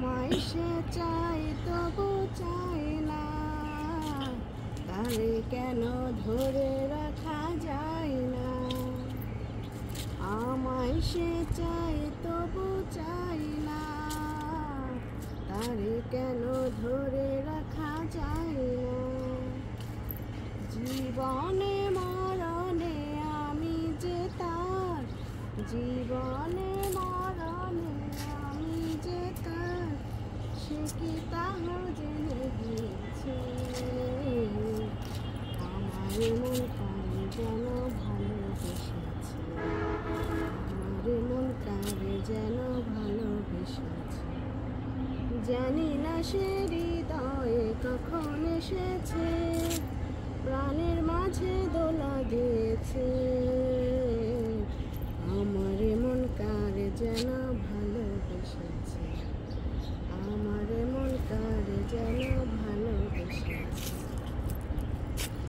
আমায় সে চাই তবু চাই না, তারে কেন ধরে রাখা যায় না। আমায় সে চাই তবু চাই না, তারে কেন ধরে রাখা যায় না। জীবনে মরণে আমি যে তার, জীবনে মরণে আমি যে তার, সে কি তাহা জেনে গিয়েছে। আমার মন কারে যেন ভালোবেসেছে, আমার মন কারে যেন ভালোবেসেছে। জানি না সে হৃদয়ে কখন এসেছে, প্রাণের মাঝে দোলা দিয়েছে। আমার মন কারে যেন ভালো